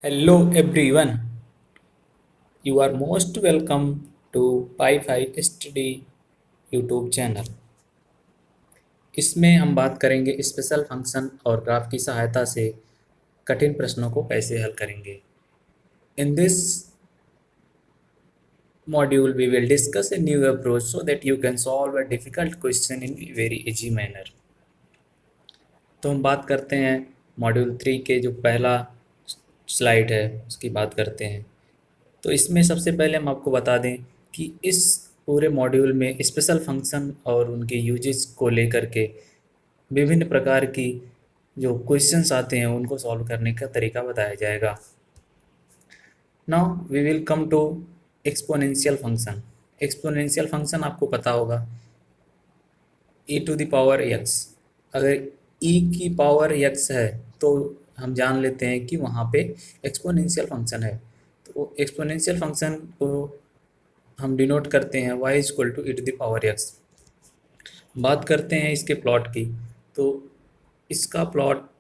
Hello everyone, you are most welcome to Pi5 Study YouTube channel. इसमें हम बात करेंगे स्पेशल फंक्शन और ग्राफ की सहायता से कठिन प्रश्नों को कैसे हल करेंगे। In this module we will discuss a new approach so that you can solve a difficult question in a very easy manner। तो हम बात करते हैं मॉड्यूल 3 के जो पहला स्लाइड है उसकी बात करते हैं। तो इसमें सबसे पहले हम आपको बता दें कि इस पूरे मॉड्यूल में स्पेशल फंक्शन और उनके यूजेस को लेकर के विभिन्न प्रकार की जो क्वेश्चंस आते हैं उनको सॉल्व करने का तरीका बताया जाएगा। Now we will come to exponential function. Exponential function आपको पता होगा e to the power x। अगर e की पावर x है तो हम जान लेते हैं कि वहाँ पे एक्सपोनेंशियल फंक्शन है। तो एक्सपोनेंशियल फंक्शन को हम डिनोट करते हैं y equal to e to the power x। बात करते हैं इसके प्लॉट की। तो इसका प्लॉट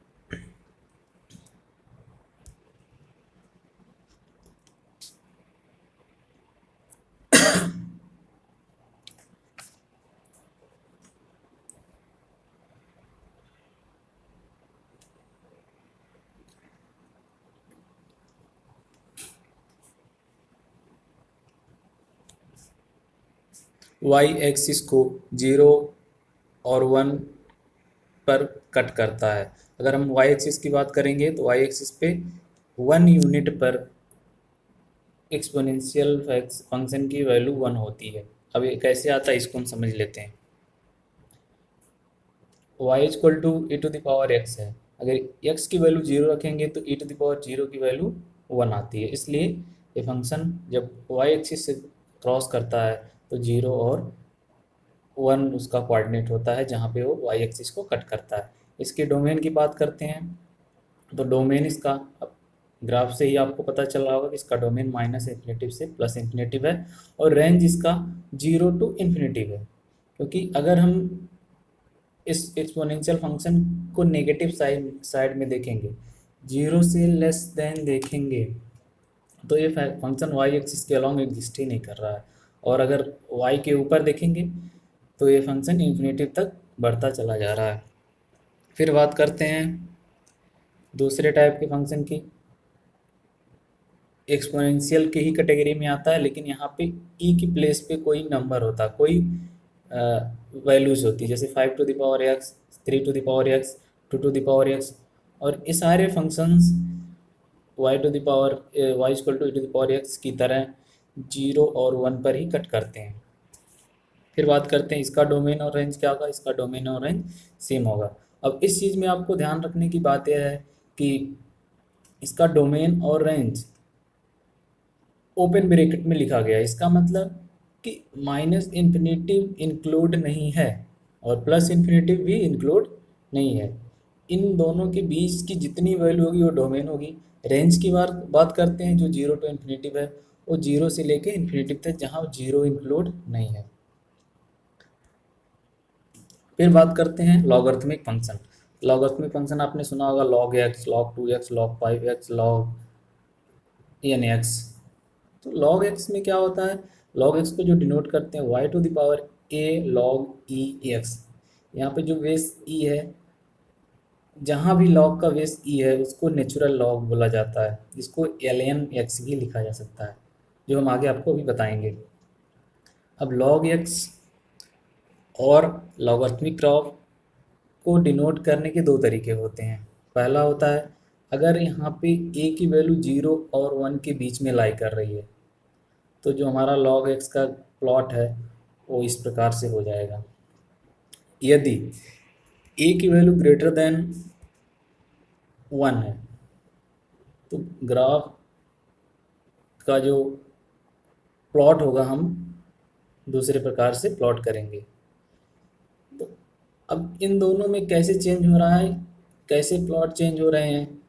y एक्सिस को 0 और 1 पर कट करता है। अगर हम y एक्सिस की बात करेंगे तो y एक्सिस पे 1 यूनिट पर एक्सपोनेंशियल फंक्शन की वैल्यू 1 होती है। अब ये कैसे आता है इसको हम समझ लेते हैं। y equal to e to the power x है। अगर x की वैल्यू 0 रखेंगे तो ई टू द पावर 0 की वैल्यू 1 आती है। इसलिए ये फंक्शन जब y एक्सिस से क्रॉस करता है तो 0 और 1 उसका कोऑर्डिनेट होता है जहाँ पे वो y एक्सिस को कट करता है। इसके डोमेन की बात करते हैं तो डोमेन इसका ग्राफ से ही आपको पता चल रहा होगा कि इसका डोमेन माइनस इन्फिनेटिव से प्लस इन्फिनेटिव है और रेंज इसका 0 टू इन्फिनेटिव है। क्योंकि अगर हम इस एक्सपोनेंशियल फंक्शन को नेगेटिव साइड में देखेंगे, 0 से लेस देन देखेंगे, तो ये फंक्शन y एक्सिस के अलॉन्ग एग्जिस्ट ही नहीं कर रहा है। और अगर y के ऊपर देखेंगे तो ये फंक्शन इन्फिनेटिव तक बढ़ता चला जा रहा है। फिर बात करते हैं दूसरे टाइप के फंक्शन की। एक्सपोनेंशियल की ही कैटेगरी में आता है, लेकिन यहाँ पे ई की प्लेस पे कोई नंबर होता है, कोई वैल्यूज होती है, जैसे 5 to the power x, 3 to the power एक्स, 2 टू द पावर एक्स। और ये सारे functions y to the power y equal to e to the power x की तरह 0 और 1 पर ही कट करते हैं। फिर बात करते हैं इसका डोमेन और रेंज क्या होगा। इसका डोमेन और रेंज सेम होगा। अब इस चीज़ में आपको ध्यान रखने की बात यह है कि इसका डोमेन और रेंज ओपन ब्रैकेट में लिखा गया है। इसका मतलब कि माइनस इन्फिनेटिव इंक्लूड नहीं है और प्लस इन्फिनेटिव भी इंक्लूड नहीं है। इन दोनों के बीच की जितनी वैल्यू होगी वो डोमेन होगी। रेंज की बात करते हैं जो 0 टू इन्फिनेटिव है, वो 0 से लेके इन्फिनेटिव तक जहाँ 0 इंक्लूड नहीं है। फिर बात करते हैं लॉगरिथमिक फंक्शन। लॉगरिथमिक फंक्शन आपने सुना होगा, log x, log 2x, log 5x, log nx। तो log x में क्या होता है, log x को जो डिनोट करते हैं y to the power a log e x। यहाँ पे जो बेस e है, जहाँ भी log का बेस e है उसको नेचुरल log बोला जाता है, जिसको ln x भी लिखा जा सकता है, जो हम आगे आपको अभी बताएंगे। अब log x और लॉगरिथमिक ग्राफ को डिनोट करने के दो तरीके होते हैं। पहला होता है अगर यहाँ पे a की वैल्यू 0 और 1 के बीच में लाई कर रही है, तो जो हमारा log x का प्लॉट है वो इस प्रकार से हो जाएगा। यदि a की वैल्यू ग्रेटर देन 1 है तो ग्राफ का जो प्लॉट होगा हम दूसरे प्रकार से प्लॉट करेंगे। तो अब इन दोनों में कैसे चेंज हो रहा है, कैसे प्लॉट चेंज हो रहे हैं,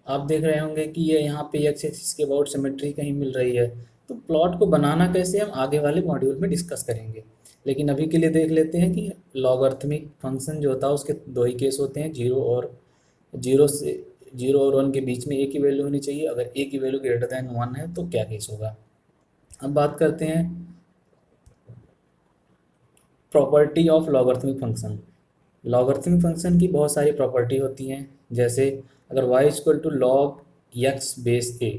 आप देख रहे होंगे कि ये यहाँ पे एक्स एक्सिस के अबाउट सिमेट्री कहीं मिल रही है। तो प्लॉट को बनाना कैसे हम आगे वाले मॉड्यूल में डिस्कस करेंगे, लेकिन अभी के लिए देख लेते हैं कि लॉगरिथमिक फंक्शन जो होता है उसके दो ही केस होते हैं, 0 और 0 से जीरो और वन के बीच में ए की वैल्यू होनी चाहिए। अगर ए की वैल्यू ग्रेटर देन वन है तो क्या केस होगा। अब बात करते हैं property of logarithmic function. Logarithmic function की बहुत सारी प्रॉपर्टी होती हैं, जैसे अगर y equal to log x base a.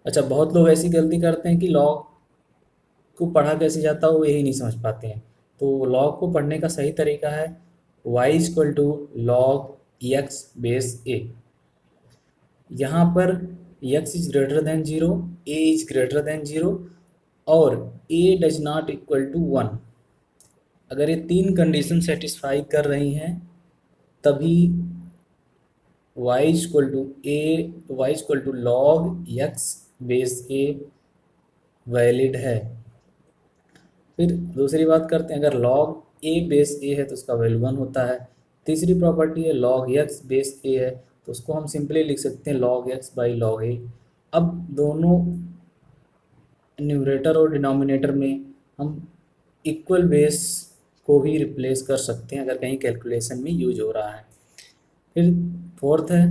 अच्छा, बहुत लोग ऐसी गलती करते हैं कि लॉग को पढ़ा कैसे जाता है वो यही नहीं समझ पाते हैं। तो लॉग को पढ़ने का सही तरीका है y equal to log x base a. यहाँ पर x is greater than zero, a is greater than zero और a does not equal to one. अगर ये तीन कंडीशन सेटिस्फाई कर रही हैं तभी y equal to log x base a valid है। फिर दूसरी बात करते हैं, अगर लॉग ए बेस ए है तो उसका वैल्यू वन होता है। तीसरी प्रॉपर्टी है लॉग एक्स बेस ए है तो उसको हम सिंपली लिख सकते हैं लॉग एक्स बाई लॉग ए। अब दोनों न्यूमरेटर और डिनोमिनेटर में हम इक्वल बेस को भी रिप्लेस कर सकते हैं अगर कहीं कैलकुलेशन में यूज हो रहा है। फिर फोर्थ है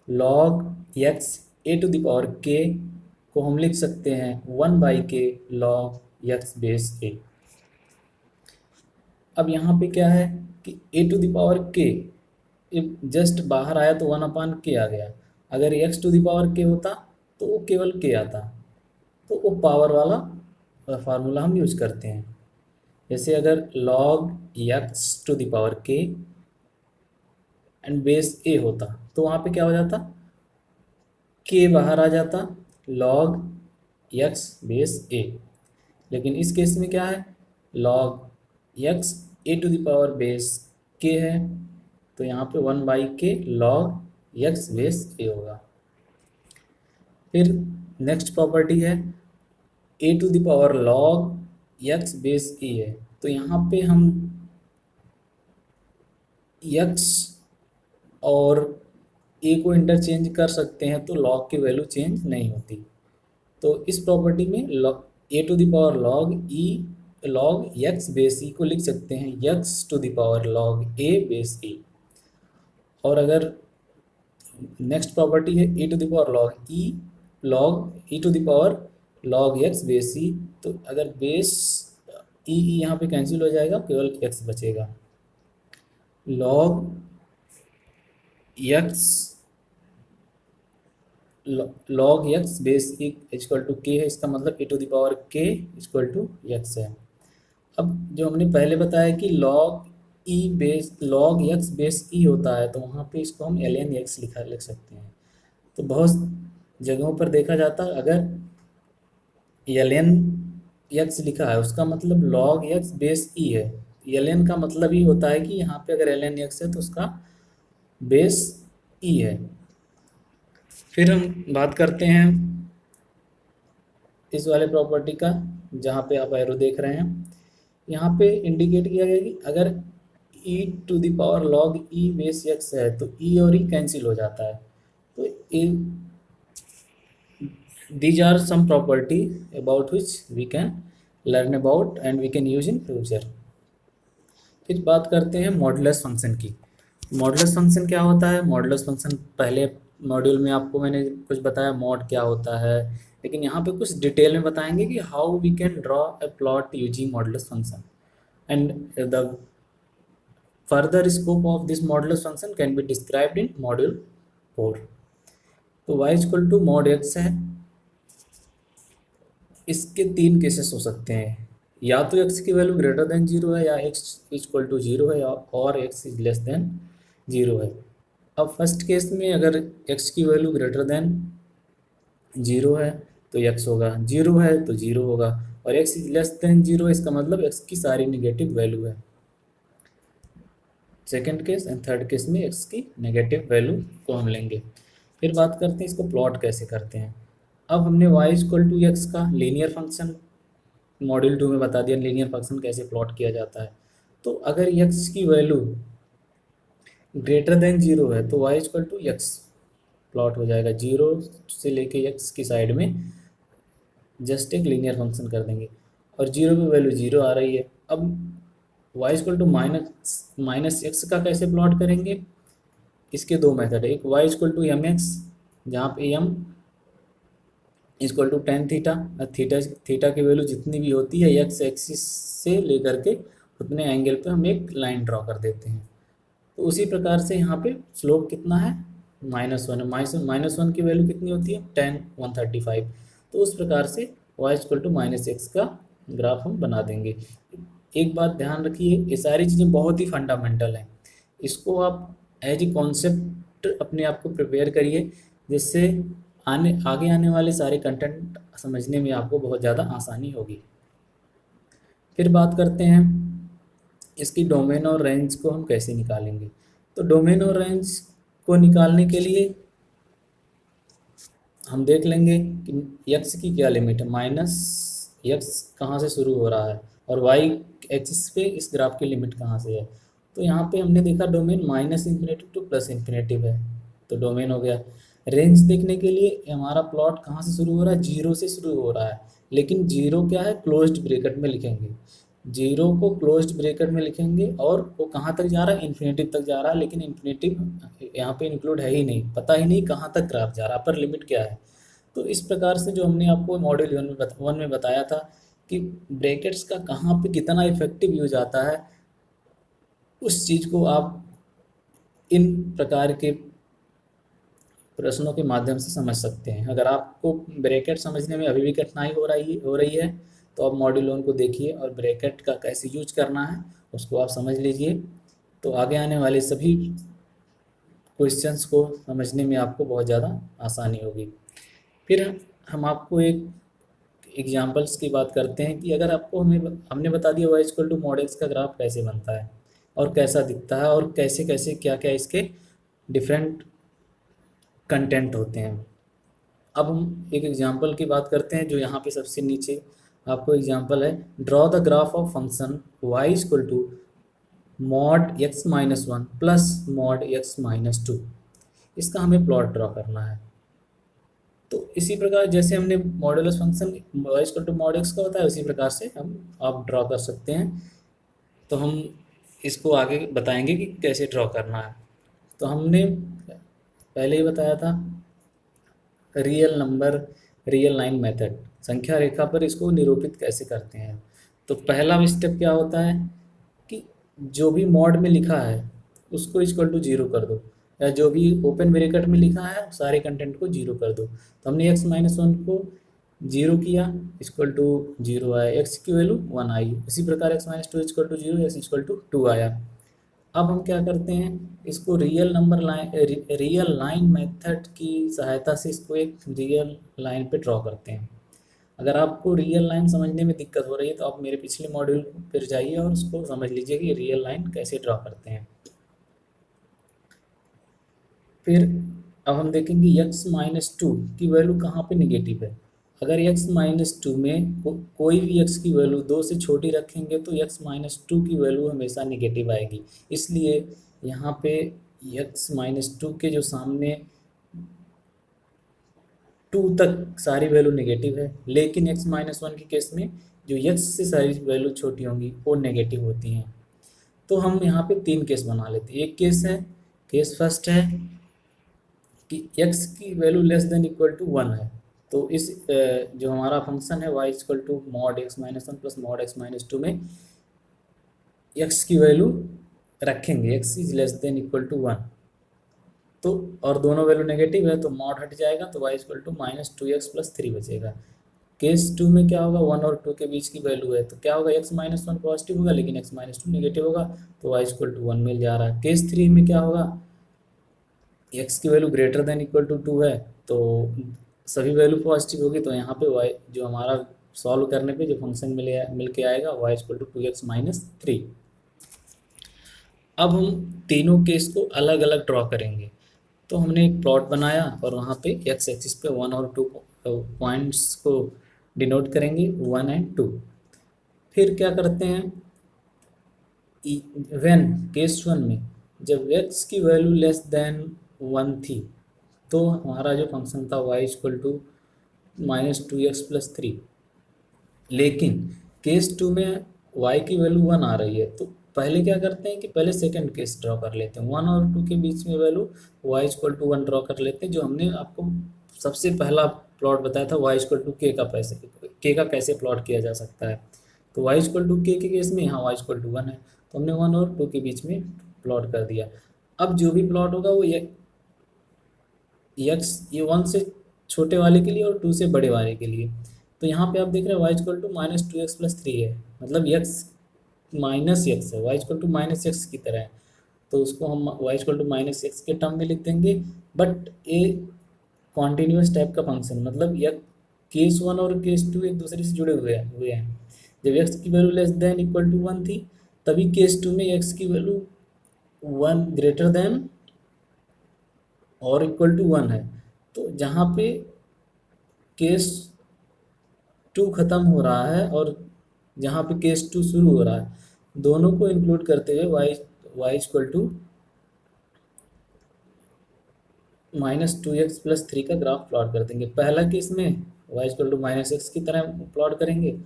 log x a to the power k को हम लिख सकते हैं one by k log x base a. अब यहाँ पे क्या है कि a to the power k just बाहर आया तो वन अपान के आ गया। अगर एक्स टू द पावर के होता तो वो केवल के आता, तो वो पावर वाला फार्मूला हम यूज करते हैं। जैसे अगर log x to the power k and base a होता तो वहाँ पे क्या हो जाता, के बाहर आ जाता, लॉग एक्स बेस ए। लेकिन इस केस में क्या है, log x a to the power base k है तो यहाँ पे one by k log x base a होगा। फिर नेक्स्ट प्रॉपर्टी है a to the power log x base a है तो यहाँ पे हम एक्स और ए को इंटरचेंज कर सकते हैं तो लॉग की वैल्यू चेंज नहीं होती। तो इस प्रॉपर्टी में a to the power log x base e को लिख सकते हैं x to the power log a base a. और अगर नेक्स्ट प्रॉपर्टी है a to the power log e to the power log x base e, तो अगर base ई यहाँ पे कैंसिल हो जाएगा, केवल एक्स बचेगा। Log x base e equal to k है, इसका मतलब a to the power k equal to x है। अब जो हमने पहले बताया कि लॉग एक्स बेस ई होता है तो वहाँ पे इसको हम ln एक्स लिख सकते हैं। तो बहुत जगहों पर देखा जाता है अगर ln एक्स लिखा है उसका मतलब लॉग एक्स बेस ई है। ln का मतलब ही होता है कि यहाँ पे अगर ln एक्स है तो उसका बेस ई है। फिर हम बात करते हैं इस वाले प्रॉपर्टी का, जहाँ पे आप एरो देख रहे हैं यहाँ पे इंडिकेट किया गया कि अगर e to the power log e base x है तो e और e कैंसिल हो जाता है। तो these are some property about which we can learn about and we can use in future। फिर बात करते हैं मॉडुलस फंक्शन की। मॉडुलस फंक्शन क्या होता है, मॉडुलस फंक्शन पहले मॉड्यूल में आपको मैंने कुछ बताया मॉड क्या होता है, लेकिन यहाँ पे कुछ डिटेल में बताएंगे कि how we can draw a plot using modulus function and the further scope of this modulus function can be described in module 4। तो y equal to mod x है, इसके तीन केसेस हो सकते हैं, या तो x की वैल्यू ग्रेटर देन जीरो है, या x इक्वल टू जीरो है, और x is less than zero है। अब फर्स्ट केस में अगर x की वैल्यू ग्रेटर देन जीरो है तो x होगा, जीरो है तो जीरो होगा, और x is less than zero इसका मतलब x की सारी निगेटिव वैल्यू है। Second case and third case में x की नेगेटिव वैल्यू को हम लेंगे। फिर बात करते हैं इसको प्लॉट कैसे करते हैं। अब हमने y इक्वल टू एक्स का लीनियर फंक्शन मॉड्यूल 2 में बता दिया, लीनियर फंक्शन कैसे प्लॉट किया जाता है। तो अगर x की वैल्यू ग्रेटर देन जीरो है तो y equal to x plot हो जाएगा, जीरो से लेके x की साइड में जस्ट एक लीनियर फंक्शन कर देंगे, और जीरो पे वैल्यू जीरो आ रही है। अब y equal to minus x का कैसे प्लॉट करेंगे, इसके दो मेथड है, एक y equal to m x, जहाँ पे m equal to tan theta, theta theta की वैल्यू जितनी भी होती है एक्स एक्सिस से लेकर के उतने एंगल पे हम एक लाइन ड्रॉ कर देते हैं। तो उसी प्रकार से यहाँ पे स्लोप कितना है, -1 है। -1 की वैल्यू कितनी होती है, 10 135। तो उस प्रकार से y इक्वल टू -x का ग्राफ हम बना देंगे। एक बात ध्यान रखिए, ये सारी चीज़ें बहुत ही फंडामेंटल हैं, इसको आप एज ए कॉन्सेप्ट अपने आप को प्रिपेयर करिए, जिससे आगे आने वाले सारे कंटेंट समझने में आपको बहुत ज़्यादा आसानी होगी। फिर बात करते हैं इसकी डोमेन और रेंज को हम कैसे निकालेंगे। तो डोमेन और रेंज को निकालने के लिए हम देख लेंगे कि x की क्या लिमिट है, -x कहाँ से शुरू हो रहा है और y एक्सिस पे इस ग्राफ की लिमिट कहाँ से है। तो यहाँ पे हमने देखा डोमेन -∞ टू +∞ है, तो डोमेन हो गया। रेंज देखने के लिए हमारा प्लॉट कहाँ से शुरू हो रहा है, 0 से शुरू हो रहा है, लेकिन 0 क्या है, क्लोज्ड ब्रैकेट में लिखेंगे। 0 को क्लोज्ड ब्रैकेट में लिखेंगे और वो कहाँ तक जा रहा है, इन्फिनेटिव तक जा रहा है, लेकिन इन्फिनेटिव यहाँ पे इंक्लूड है ही नहीं, पता ही नहीं कहाँ तक ग्राफ जा रहा है, अपर लिमिट क्या है। तो इस प्रकार से जो हमने आपको मॉड्यूल 1 में बताया था कि ब्रैकेट्स का कहाँ पे कितना इफेक्टिव यूज आता है, उस चीज़ को आप इन प्रकार के प्रश्नों के माध्यम से समझ सकते हैं। अगर आपको ब्रैकेट समझने में अभी भी कठिनाई हो रही है तो आप मॉड्यूल 1 को देखिए और ब्रैकेट का कैसे यूज करना है उसको आप समझ लीजिए, तो आगे आने वाले सभी क्वेश्चंस को समझने में आपको बहुत ज़्यादा आसानी होगी। फिर हम आपको एक एग्जांपल्स की बात करते हैं कि अगर आपको हमने बता दिया y equal to mod x का ग्राफ कैसे बनता है और कैसा दिखता है और कैसे कैसे क्या क्या इसके डिफरेंट कंटेंट होते हैं। अब हम एक एग्जांपल की बात करते हैं, जो यहाँ पे सबसे नीचे आपको एग्जांपल है, draw the graph of function y equal to mod x-1 plus mod x-2। इसका हमें प्लॉट ड्रॉ करना है। तो इसी प्रकार जैसे हमने modulus function y equal to mod x का होता है, उसी प्रकार से हम आप ड्रॉ कर सकते हैं। तो हम इसको आगे बताएंगे कि कैसे ड्रॉ करना है। तो हमने पहले ही बताया था रियल लाइन मेथड, संख्या रेखा पर इसको निरूपित कैसे करते हैं। तो पहला स्टेप क्या होता है कि जो भी मॉड में लिखा है उसको इक्वल टू 0 कर दो, या जो भी ओपन ब्रैकेट में लिखा है सारे कंटेंट को 0 कर दो। तो हमने x-1 को 0 किया, इक्वल टू 0 आया, x की वैल्यू 1 आई। इसी प्रकार x-2 equal to 0, x equal to 2 आया। अब हम क्या करते हैं, इसको रियल लाइन मेथड की सहायता से इसको एक रियल लाइन पे ड्रॉ करते हैं। अगर आपको रियल लाइन समझने में दिक्कत हो रही है तो आप मेरे पिछले मॉड्यूल पर जाइए और उसको समझ लीजिए कि रियल लाइन कैसे ड्रॉ करते हैं। फिर अब हम देखेंगे x-2 की वैल्यू कहाँ पे निगेटिव है। अगर x-2 में कोई भी x की वैल्यू 2 से छोटी रखेंगे तो x-2 की वैल्यू हमेशा निगेटिव आएगी। इसलिए यहाँ पे x-2 के जो सामने 2 तक सारी वैल्यू नेगेटिव है, लेकिन x-1 के केस में जो x से सारी वैल्यू छोटी होंगी वो नेगेटिव होती हैं। तो हम यहाँ पे 3 केस बना लेते हैं। एक केस फर्स्ट है कि x की value less than equal to 1 है। तो इस जो हमारा फंक्शन है y equal to mod x-1 plus mod x-2 में x की वैल्यू रखेंगे, x is less than equal to 1। तो और दोनों वैल्यू नेगेटिव है तो मॉड हट जाएगा, तो y equal to -2x plus 3 बचेगा। केस 2 में क्या होगा, 1 और 2 के बीच की वैल्यू है, तो क्या होगा, x-1 पॉजिटिव होगा लेकिन x-2 नेगेटिव होगा, तो y इक्वल टू 1 मिल जा रहा है। केस 3 में क्या होगा, x की value greater than equal to 2 है, तो सभी वैल्यू पॉजिटिव होगी, तो यहाँ पे y जो हमारा सॉल्व करने पे जो फंक्शन मिल के आएगा y इक्वल टू 2x-3। अब हम तीनों केस को अलग अलग ड्रॉ करेंगे। तो हमने एक प्लॉट बनाया और वहाँ पे x एक्सिस पे 1 और 2 पॉइंट्स को डिनोट करेंगे, 1 एंड 2। फिर क्या करते हैं, व्हेन केस 1 में जब x की वैल्यू लेस देन 1 थी तो हमारा जो फंक्शन था y equal to -2x plus 3। लेकिन केस 2 में y की वैल्यू 1 आ रही है, तो पहले क्या करते हैं कि पहले सेकंड केस ड्रॉ कर लेते हैं, 1 और 2 के बीच में वैल्यू y=1 ड्रॉ कर लेते हैं, जो हमने आपको सबसे पहला प्लॉट बताया था y=k का, पैसे k का कैसे प्लॉट किया जा सकता है। तो y=k के केस में यहाँ y=1 है, तो हमने 1 और 2 के बीच में प्लॉट कर दिया। अब जो भी प्लॉट होगा वो x ये 1 से छोटे वाले के लिए और 2 से बड़े वाले के लिए। तो यहाँ पे आप देख रहे हैं y=-2x+3 है, मतलब x माइनस एक्स है, y=-x की तरह है, तो उसको हम y=-x के टर्म में लिख देंगे। बट ये कॉन्टिन्यूस टाइप का फंक्शन, मतलब यह केस 1 और केस 2 एक दूसरे से जुड़े हुए हैं। जब x की value less than equal to 1 थी, तभी केस 2 में x की वैल्यू 1 ग्रेटर देन और इक्वल टू 1 है। तो जहाँ पे केस 2 ख़त्म हो रहा है और जहाँ पे केस 2 शुरू हो रहा है, दोनों को इंक्लूड करते हुए y=-2x+3 का ग्राफ प्लॉट कर देंगे। पहला केस में y=-x की तरह प्लॉट करेंगे,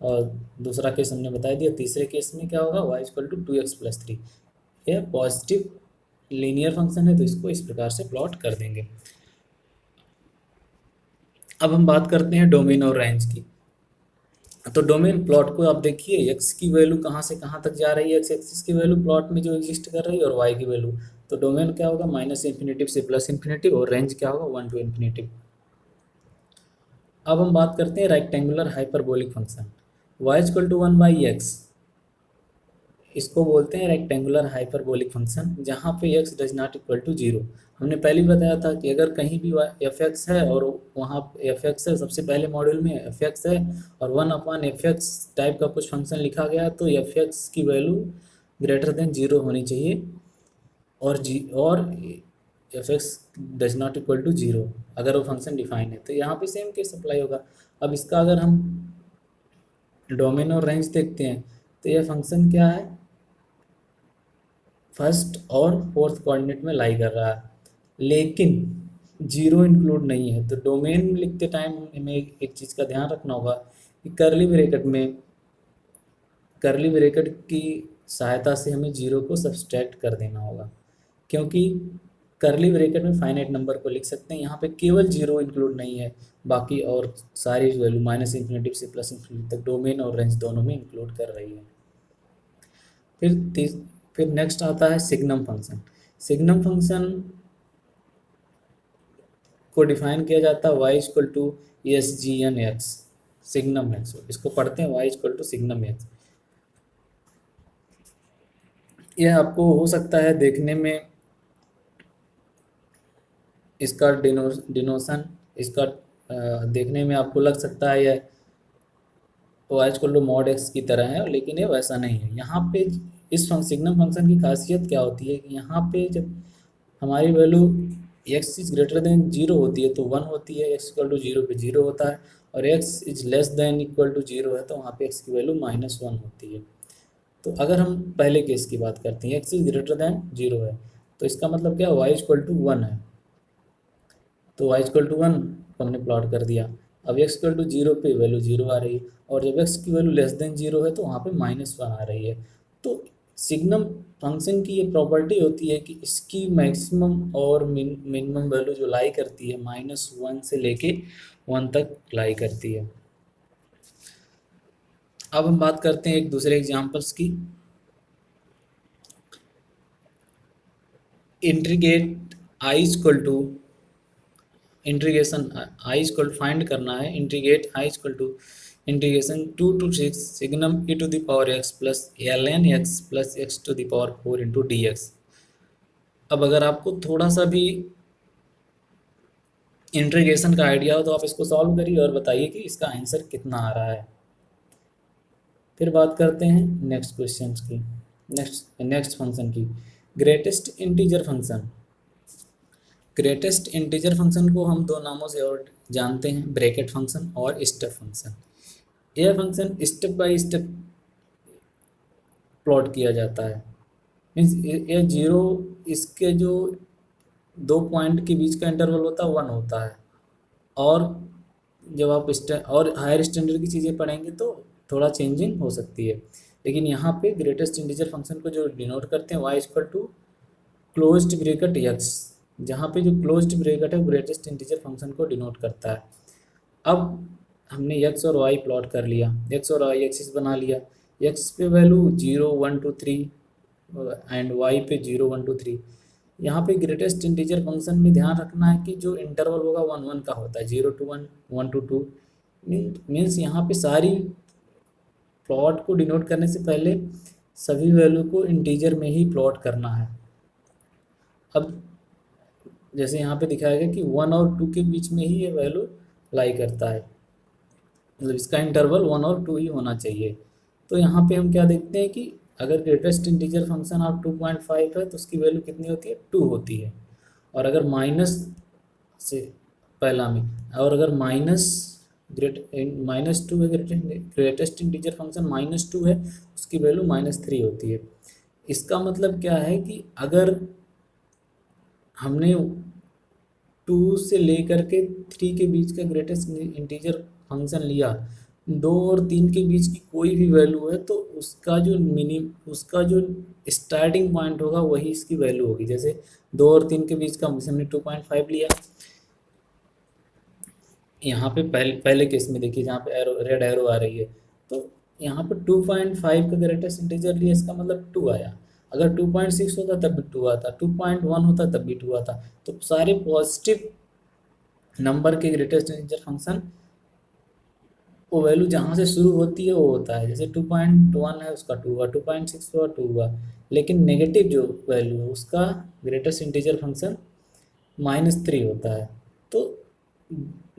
और दूसरा केस हमने बता दिया, तीसरे केस में क्या होगा, y=-2x+3। यह पॉजिटिव लीनियर फंक्शन है, तो इसको इस प्रकार से प्लॉट कर देंगे। अब हम बात करते हैं डोमेन और रेंज की। तो डोमेन प्लॉट को आप देखिए, x की वैल्यू कहाँ से कहाँ तक जा रही है, x एक्सिस की वैल्यू प्लॉट में जो एग्जिस्ट कर रही है, और y की वैल्यू। तो डोमेन क्या होगा, -∞ से +∞, और रेंज क्या होगा, 1 to ∞। अब हम बात करते हैं रेक्टेंगुलर हाइपरबोलिक फंक्शन, y=1/x। इसको बोलते हैं रेक्टेंगुलर हाइपरबोलिक फंक्शन, जहाँ पे x does not equal to 0। हमने पहले ही बताया था कि अगर कहीं भी f(x) है और वहाँ f(x) है, सबसे पहले मॉड्यूल में f(x) है और 1/f(x) टाइप का कुछ फंक्शन लिखा गया, तो f(x) की वैल्यू ग्रेटर देन 0 होनी चाहिए, और f(x) does not equal to 0 अगर वो फंक्शन डिफाइन है। तो यहाँ पे सेम केस अप्लाई होगा। अब इसका अगर हम डोमेन और रेंज देखते हैं, तो यह फंक्शन क्या है, फर्स्ट और फोर्थ कोऑर्डिनेट में लाई कर रहा है, लेकिन 0 इंक्लूड नहीं है। तो डोमेन लिखते टाइम हमें एक चीज़ का ध्यान रखना होगा कि करली ब्रैकेट की सहायता से हमें 0 को सब्सट्रैक्ट कर देना होगा, क्योंकि करली ब्रैकेट में फाइनाइट नंबर को लिख सकते हैं। यहाँ पे केवल 0 इंक्लूड नहीं है, बाकी और सारी वैल्यू -∞ से +∞ तक डोमेन और रेंज दोनों में इंक्लूड कर रही है। फिर नेक्स्ट आता है सिग्नम फंक्शन। सिग्नम फंक्शन को डिफाइन किया जाता है y=SGN(x), सिग्नम x, इसको पढ़ते हैं y=सिग्नम x। यह आपको हो सकता है देखने में इसका डिनोशन, इसका देखने में आपको लग सकता है यह y=mod x की तरह है, लेकिन ये वैसा नहीं है। यहाँ पे इस सिग्नम फंक्शन की खासियत क्या होती है कि यहाँ पे जब हमारी value x is greater then 0 होती है तो 1 होती है, x=0 पे 0 होता है, और x is less than equal to 0 है तो वहाँ पे x की वैल्यू -1 होती है। तो अगर हम पहले केस की बात करते हैं, x इज ग्रेटर देन 0 है, तो इसका मतलब क्या, y=1 है, तो y=1 को हमने प्लॉट कर दिया। अब x=0 पे वैल्यू 0 आ रही है, और जब x की वैल्यू लेस देन 0 है तो वहाँ पे -1 आ रही है। तो सिग्नम फंक्शन की ये प्रॉपर्टी होती है कि इसकी मैक्सिमम और मिनिमम वैल्यू जो लाई करती है -1 से लेके 1 तक लाई करती है। अब हम बात करते हैं एक दूसरे एग्जाम्पल्स की। इंटीग्रेट इंटीग्रेशन फाइंड करना है, integrate integration 2 to 6 signum e⁴x plus ln x plus x⁴ into dx। अब अगर आपको थोड़ा सा भी इंटीग्रेशन का आइडिया हो तो आप इसको सॉल्व करिए और बताइए कि इसका आंसर कितना आ रहा है। फिर बात करते हैं नेक्स्ट क्वेश्चन की, नेक्स्ट फंक्शन की, greatest integer function. Greatest integer function को हम दो नामों से और जानते हैं, ब्रैकेट फंक्शन और स्टेप फंक्शन। यह function step by step plot किया जाता है, मीन्स ये 0, इसके जो 2 पॉइंट के बीच का इंटरवल होता है 1 होता है, और जब आप और हायर स्टैंडर्ड की चीज़ें पढ़ेंगे तो थोड़ा चेंजिंग हो सकती है। लेकिन यहाँ पे ग्रेटेस्ट इंटीजर फंक्शन को जो डिनोट करते हैं y equal to closed bracket x, जहाँ पे जो क्लोज्ड ब्रैकेट है वो ग्रेटेस्ट इंटीजर फंक्शन को डिनोट करता है। अब हमने x और y प्लॉट कर लिया, x और y एक्सिस बना लिया, x पे वैल्यू 0 1 2 3 एंड y पे 0 1 2 3। यहाँ पे ग्रेटेस्ट इंटीजर फंक्शन में ध्यान रखना है कि जो इंटरवल होगा 1 1 का होता है, 0 to 1 1 to 2। मीन्स यहाँ पे सारी प्लॉट को डिनोट करने से पहले सभी वैल्यू को इंटीजर में ही प्लॉट करना है। अब जैसे यहाँ पे दिखाया गया कि 1 और 2 के बीच में ही ये वैल्यू लाई करता है, मतलब इसका इंटरवल 1 और 2 ही होना चाहिए। तो यहाँ पे हम क्या देखते हैं कि अगर ग्रेटेस्ट इंटीजर फंक्शन ऑफ 2.5 है तो उसकी वैल्यू कितनी होती है, 2 होती है। और अगर माइनस से पहला में, और अगर माइनस टू है, ग्रेटेस्ट इंटीजर फंक्शन -2 है, उसकी वैल्यू -3 होती है। इसका मतलब क्या है कि अगर हमने 2 से लेकर के 3 के बीच का ग्रेटेस्ट इंटीजर फंक्शन लिया, 2 और 3 के बीच की कोई भी वैल्यू है तो उसका जो स्टार्टिंग पॉइंट होगा वही इसकी वैल्यू होगी। जैसे 2 और 3 के बीच का हमने 2.5 लिया, यहाँ पे पहले केस में देखिए जहाँ पे एरो रेड एरो आ रही है, तो यहाँ पे 2.5 का ग्रेटेस्ट इंटीजर लिया, इसका मतलब 2 आया। अगर 2.6 होता तब भी 2 आता, 2.1 होता तब भी 2 आता। तो सारे पॉजिटिव नंबर के ग्रेटेस्ट इंटीजर फंक्शन वो वैल्यू जहाँ से शुरू होती है वो होता है। जैसे 2.1 है उसका 2 हुआ, 2.6 हुआ 2 हुआ। लेकिन नेगेटिव जो वैल्यू है उसका ग्रेटेस्ट इंटीजर फंक्शन -3 होता है। तो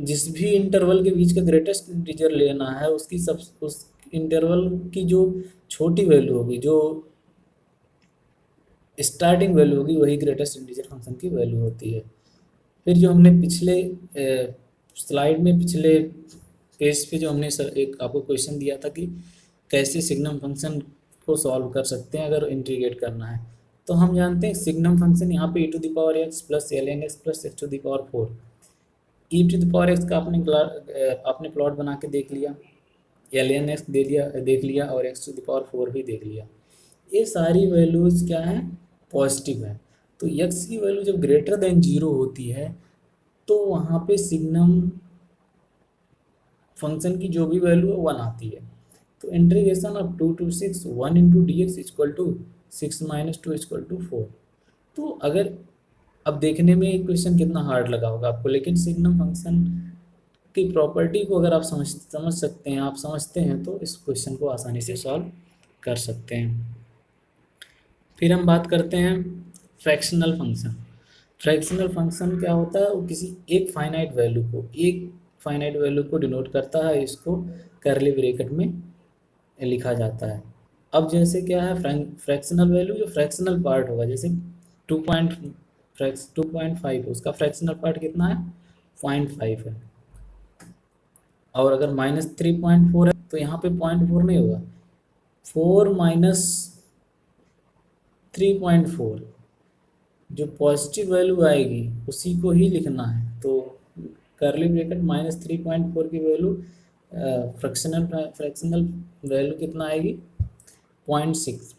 जिस भी इंटरवल के बीच का ग्रेटेस्ट इंटीजर लेना है उसकी उस इंटरवल की जो छोटी वैल्यू होगी, जो स्टार्टिंग वैल्यू होगी, वही ग्रेटेस्ट इंटीजर फंक्शन की वैल्यू होती है। फिर जो हमने पिछले स्लाइड में पिछले पेज पे जो हमने एक आपको क्वेश्चन दिया था कि कैसे सिग्नम फंक्शन को सॉल्व कर सकते हैं अगर इंटीग्रेट करना है, तो हम जानते हैं सिग्नम फंक्शन यहाँ पे e⁻x plus ln x plus x⁴। e⁻x का आपने प्लॉट बना के देख लिया, ln x देख लिया और x⁴ भी देख लिया। ये सारी वैल्यूज़ क्या है, पॉजिटिव है। तो x की वैल्यू जब ग्रेटर देन 0 होती है तो वहाँ पे सिग्नम फंक्शन की जो भी वैल्यू है 1 आती है। तो integration of 2 to 6 1 into dx equal to 6 - 2 equal to 4। तो अगर अब देखने में एक क्वेश्चन कितना हार्ड लगा होगा आपको, लेकिन सिग्नम फंक्शन की प्रॉपर्टी को अगर आप समझ सकते हैं, आप समझते हैं, तो इस क्वेश्चन को आसानी से सॉल्व कर सकते हैं। फिर हम बात करते हैं फ्रैक्शनल फंक्शन। फ्रैक्शनल फंक्शन क्या होता है, वो किसी एक फाइनाइट वैल्यू को डिनोट करता है, इसको कर्ली ब्रैकेट में लिखा जाता है। अब जैसे क्या है, फ्रैक्शनल वैल्यू जो फ्रैक्शनल पार्ट होगा, जैसे 2.5 उसका फ्रैक्शनल पार्ट कितना है, 0.5 है। और अगर -3.4 है तो यहाँ पे 0.4 नहीं होगा, 4 माइनस 3.4, जो पॉजिटिव वैल्यू आएगी उसी को ही लिखना है। तो कर्ली ब्रैकेट -3.4 की वैल्यू फ्रैक्शनल वैल्यू कितना आएगी, 0.6।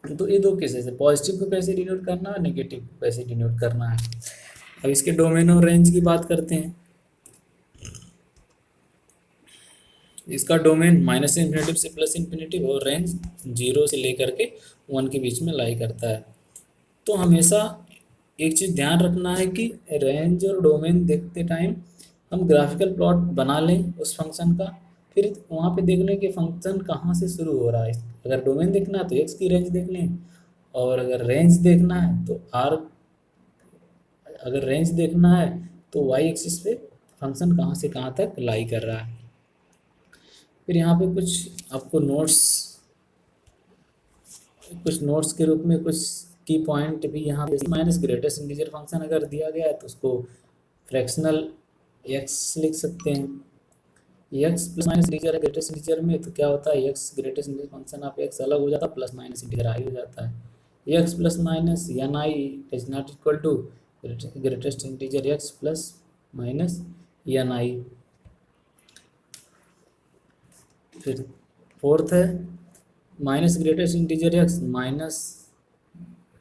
तो ये दो केसेस है, पॉजिटिव को कैसे डिनोट करना है, नेगेटिव को कैसे डिनोट करना है। अब इसके डोमेन और रेंज की बात करते हैं। इसका डोमेन -∞ से +∞ और रेंज 0 से लेकर के 1 के बीच में लाई करता है। तो हमेशा एक चीज़ ध्यान रखना है कि रेंज और डोमेन देखते टाइम हम ग्राफिकल प्लॉट बना लें उस फंक्शन का, फिर वहाँ पे देख लें कि फंक्शन कहाँ से शुरू हो रहा है। अगर डोमेन देखना है तो x की रेंज देख लें, और अगर रेंज देखना है तो अगर रेंज देखना है तो y एक्सिस पे फंक्शन कहाँ से कहाँ तक लाई कर रहा है। फिर यहाँ पे कुछ आपको कुछ नोट्स के रूप में कुछ की पॉइंट भी यहाँ पे, माइनस ग्रेटेस्ट इंटीजर फंक्शन अगर दिया गया है तो उसको फ्रैक्शनल x लिख सकते हैं। x प्लस माइनस इंटीजर है ग्रेटेस्ट इंटीजर में, तो क्या होता है, x greatest integer function of x अलग हो जाता है, प्लस माइनस इंटीजर i हो जाता है। x plus minus ni is not equal to greatest integer x plus minus ni। फिर फोर्थ है minus greatest integer x minus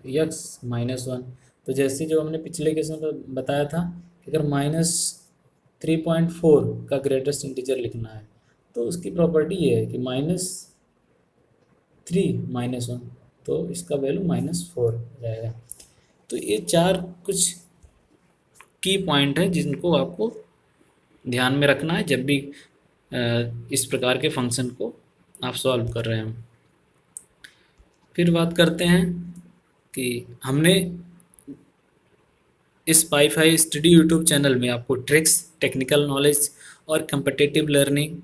x minus one. तो जैसे जो हमने पिछले केस में बताया था कि अगर -3.4 का ग्रेटेस्ट इंटीजर लिखना है तो उसकी प्रॉपर्टी ये है कि -3 - 1, तो इसका वैल्यू -4 हो जाएगा। तो ये चार कुछ की पॉइंट है जिनको आपको ध्यान में रखना है जब भी इस प्रकार के फंक्शन को आप सॉल्व कर रहे हैं। फिर बात करते हैं कि हमने इस पाई5 स्टडी यूट्यूब चैनल में आपको ट्रिक्स, टेक्निकल नॉलेज और competitive learning,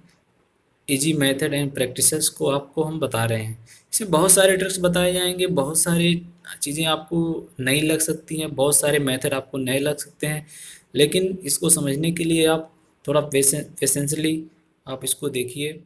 easy method and practices को आपको हम बता रहे हैं। इसमें बहुत सारे ट्रिक्स बताए जाएंगे, बहुत सारी चीज़ें आपको नई लग सकती हैं, बहुत सारे मेथड आपको नए लग सकते हैं, लेकिन इसको समझने के लिए आप थोड़ा पेशेंसली आप इसको देखिए।